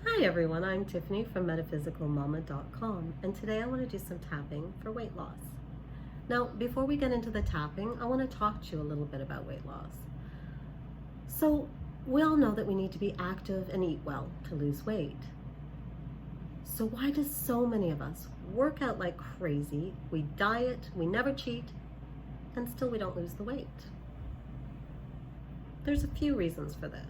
Hi everyone, I'm Tiffany from metaphysicalmama.com, and today I want to do some tapping for weight loss. Now, before we get into the tapping, I want to talk to you a little bit about weight loss. So, we all know that we need to be active and eat well to lose weight. So why do so many of us work out like crazy, we diet, we never cheat, and still we don't lose the weight? There's a few reasons for this.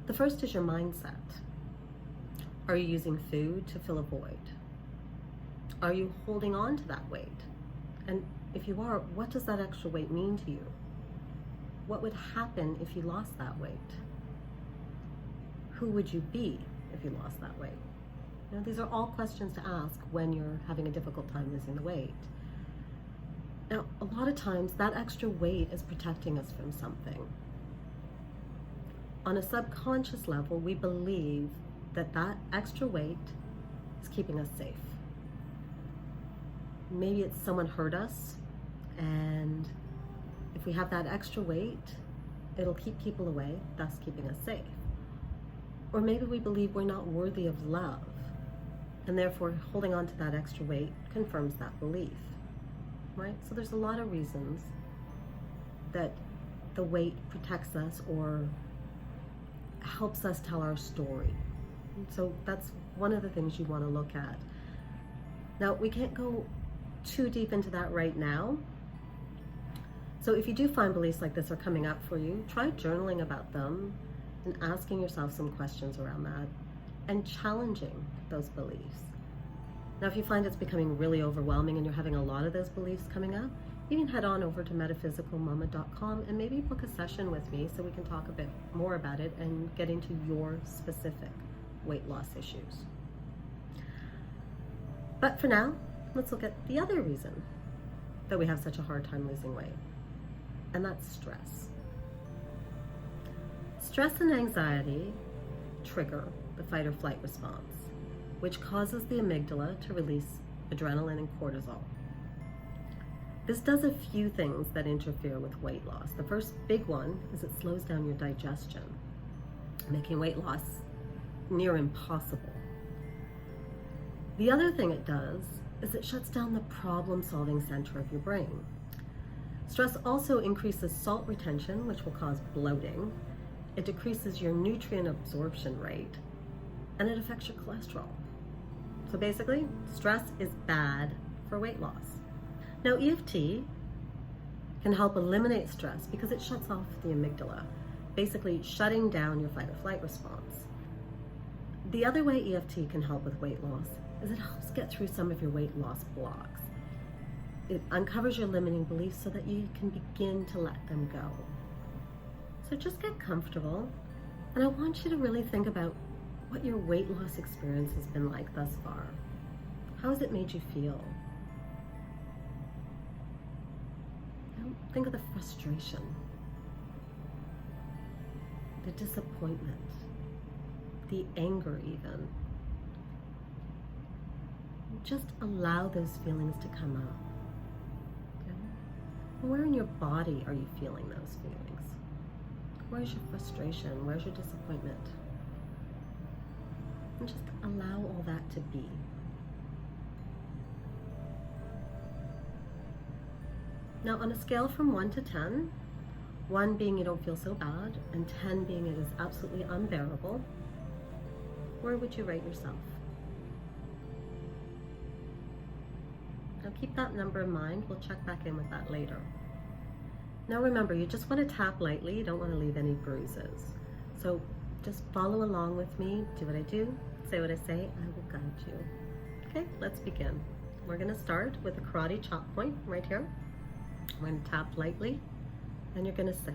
The first is your mindset. Are you using food to fill a void? Are you holding on to that weight? And if you are, what does that extra weight mean to you? What would happen if you lost that weight? Who would you be if you lost that weight? You know, these are all questions to ask when you're having a difficult time losing the weight. Now, a lot of times that extra weight is protecting us from something. On a subconscious level, we believe that extra weight is keeping us safe. Maybe it's someone hurt us, and if we have that extra weight, it'll keep people away, thus keeping us safe. Or maybe we believe we're not worthy of love, and therefore holding on to that extra weight confirms that belief, right? So there's a lot of reasons that the weight protects us or helps us tell our story. So that's one of the things you want to look at. Now, we can't go too deep into that right now. So if you do find beliefs like this are coming up for you, try journaling about them and asking yourself some questions around that and challenging those beliefs. Now, if you find it's becoming really overwhelming and you're having a lot of those beliefs coming up, you can head on over to metaphysicalmama.com and maybe book a session with me so we can talk a bit more about it and get into your specific weight loss issues. But for now, let's look at the other reason that we have such a hard time losing weight, and that's stress. Stress and anxiety trigger the fight or flight response, which causes the amygdala to release adrenaline and cortisol. This does a few things that interfere with weight loss. The first big one is it slows down your digestion, making weight loss near impossible. The other thing it does is it shuts down the problem-solving center of your brain. Stress also increases salt retention, which will cause bloating. It decreases your nutrient absorption rate, and it affects your cholesterol. So basically, stress is bad for weight loss. Now, EFT can help eliminate stress because it shuts off the amygdala, basically shutting down your fight or flight response. The other way EFT can help with weight loss is it helps get through some of your weight loss blocks. It uncovers your limiting beliefs so that you can begin to let them go. So just get comfortable, and I want you to really think about what your weight loss experience has been like thus far. How has it made you feel? Think of the frustration, the disappointment, the anger even. Just allow those feelings to come up. Okay? Where in your body are you feeling those feelings? Where's your frustration? Where's your disappointment? And just allow all that to be. Now, on a scale from 1 to 10, 1 being you don't feel so bad, and 10 being it is absolutely unbearable, where would you rate yourself? Now keep that number in mind. We'll check back in with that later. Now remember, you just want to tap lightly. You don't want to leave any bruises. So just follow along with me. Do what I do. Say what I say. I will guide you. Okay, let's begin. We're going to start with a karate chop point right here. I'm going to tap lightly, and you're going to say,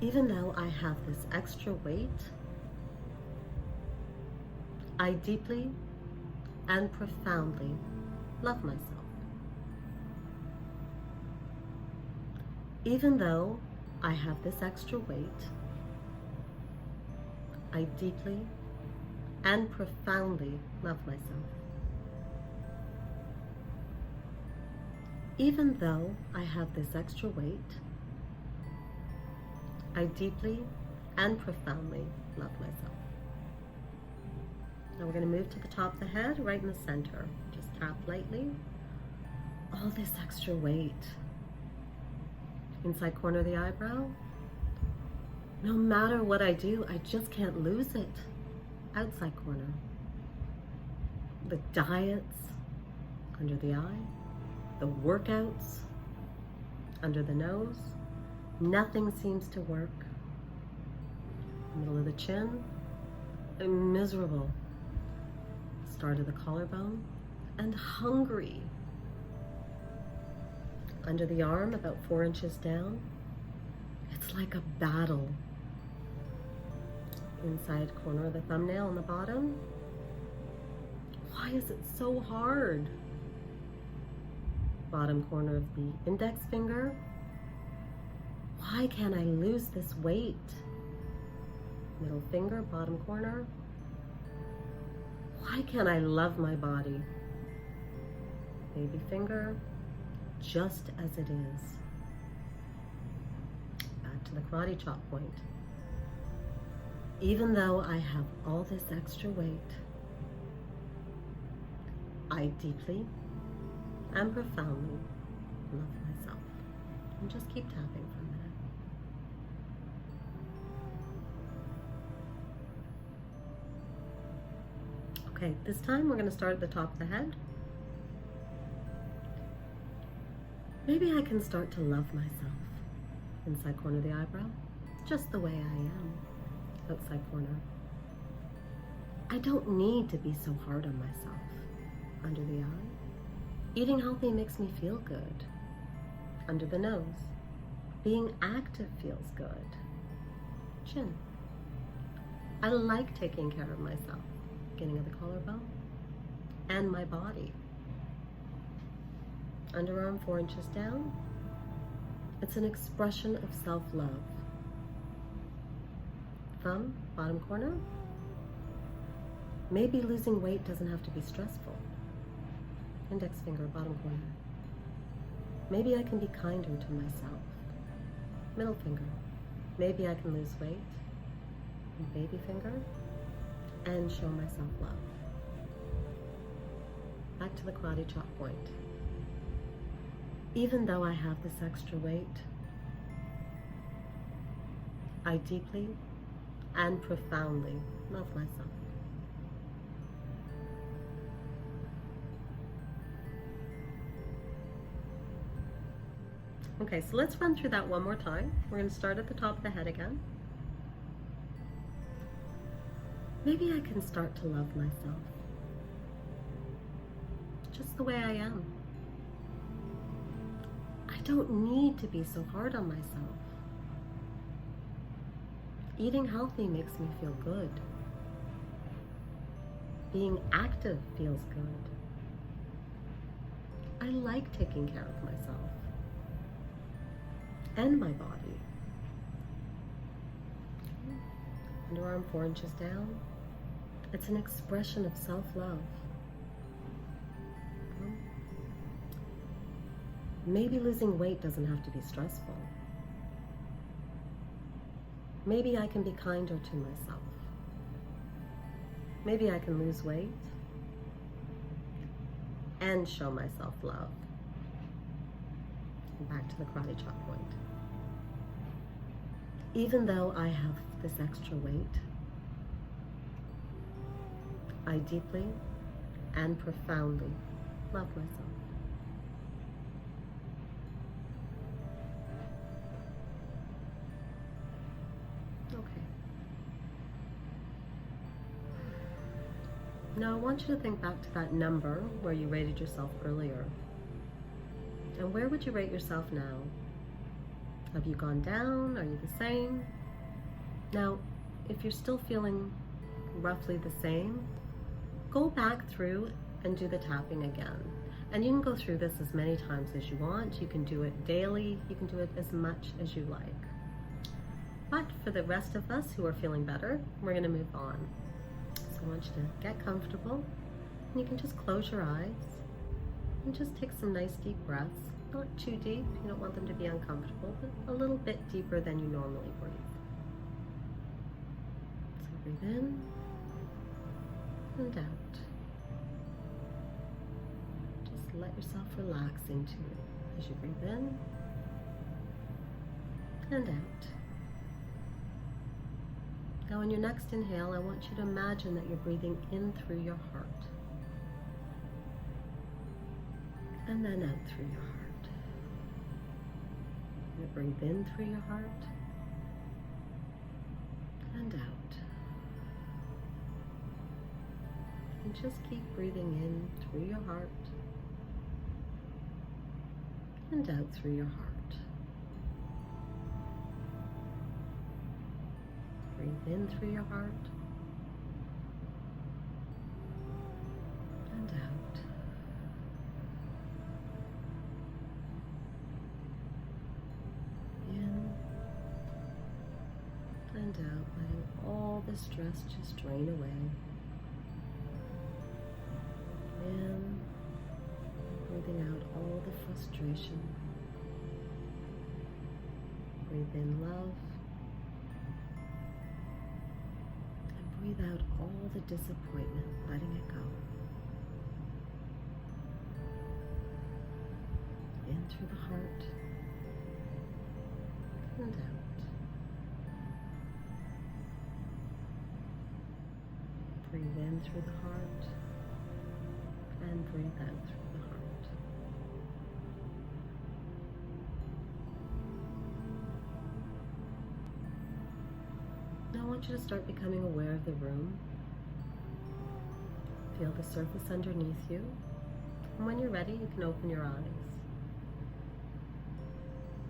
even though I have this extra weight, I deeply and profoundly love myself. Even though I have this extra weight, I deeply and profoundly love myself. Even though I have this extra weight, I deeply and profoundly love myself. Now we're going to move to the top of the head, right in the center. Just tap lightly. All this extra weight. Inside corner of the eyebrow. No matter what I do, I just can't lose it. Outside corner. The diets under the eye. The workouts under the nose. Nothing seems to work. Middle of the chin. I'm miserable. Start of the collarbone. And hungry. Under the arm, about 4 inches down. It's like a battle. Inside corner of the thumbnail on the bottom. Why is it so hard? Bottom corner of the index finger. Why can't I lose this weight? Middle finger, bottom corner. Why can't I love my body? Baby finger, just as it is. Back to the karate chop point. Even though I have all this extra weight, I deeply and profoundly love myself. And just keep tapping for a minute. Okay, this time we're going to start at the top of the head. Maybe I can start to love myself. Inside corner of the eyebrow, just the way I am. Outside corner. I don't need to be so hard on myself. Under the eye. Eating healthy makes me feel good. Under the nose. Being active feels good. Chin. I like taking care of myself. Beginning of the collarbone. And my body. Underarm 4 inches down. It's an expression of self-love. Thumb, bottom corner. Maybe losing weight doesn't have to be stressful. Index finger, bottom corner. Maybe I can be kinder to myself. Middle finger. Maybe I can lose weight. And baby finger. And show myself love. Back to the karate chop point. Even though I have this extra weight, I deeply and profoundly love myself. Okay, so let's run through that one more time. We're going to start at the top of the head again. Maybe I can start to love myself. Just the way I am. I don't need to be so hard on myself. Eating healthy makes me feel good. Being active feels good. I like taking care of myself and my body. Underarm 4 inches down. It's an expression of self-love. Maybe losing weight doesn't have to be stressful. Maybe I can be kinder to myself. Maybe I can lose weight and show myself love. And back to the karate chop point. Even though I have this extra weight, I deeply and profoundly love myself. Now I want you to think back to that number where you rated yourself earlier. And where would you rate yourself now? Have you gone down? Are you the same? Now, if you're still feeling roughly the same, go back through and do the tapping again. And you can go through this as many times as you want. You can do it daily. You can do it as much as you like. But for the rest of us who are feeling better, we're going to move on. So I want you to get comfortable. And you can just close your eyes and just take some nice deep breaths. Not too deep, you don't want them to be uncomfortable, but a little bit deeper than you normally breathe. So breathe in and out. Just let yourself relax into it as you breathe in and out. Now on your next inhale, I want you to imagine that you're breathing in through your heart and then out through your heart. You breathe in through your heart and out. And just keep breathing in through your heart and out through your heart. Breathe in through your heart and out. In and out, letting all the stress just drain away. In, breathing out all the frustration. Breathe in love. And breathe out all the disappointment, letting it go. In through the heart and out. Breathe in through the heart and breathe out through the heart. Now I want you to start becoming aware of the room. Feel the surface underneath you. And when you're ready, you can open your eyes.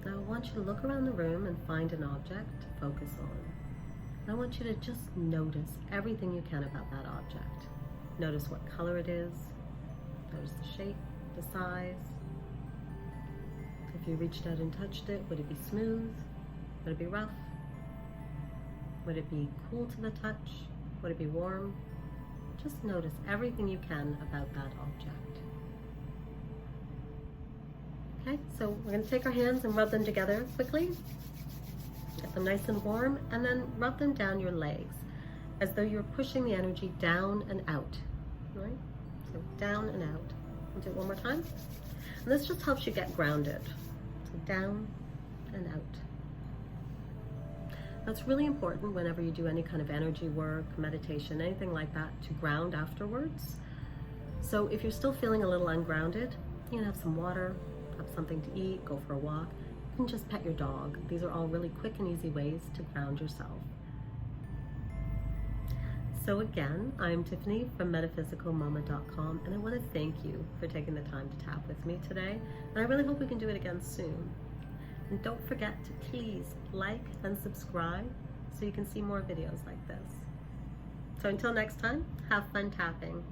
Now I want you to look around the room and find an object to focus on. I want you to just notice everything you can about that object. Notice what color it is. Notice the shape, the size. If you reached out and touched it, would it be smooth? Would it be rough? Would it be cool to the touch? Would it be warm? Just notice everything you can about that object. Okay, so we're going to take our hands and rub them together quickly. Get them nice and warm, and then rub them down your legs as though you're pushing the energy down and out. Right? So down and out. We'll do it one more time. And this just helps you get grounded. So down and out. That's really important whenever you do any kind of energy work, meditation, anything like that, to ground afterwards. So if you're still feeling a little ungrounded, you can have some water, have something to eat, go for a walk. You can just pet your dog. These are all really quick and easy ways to ground yourself. So again, I'm Tiffany from metaphysicalmama.com, and I want to thank you for taking the time to tap with me today. And I really hope we can do it again soon. And don't forget to please like and subscribe so you can see more videos like this. So until next time, have fun tapping.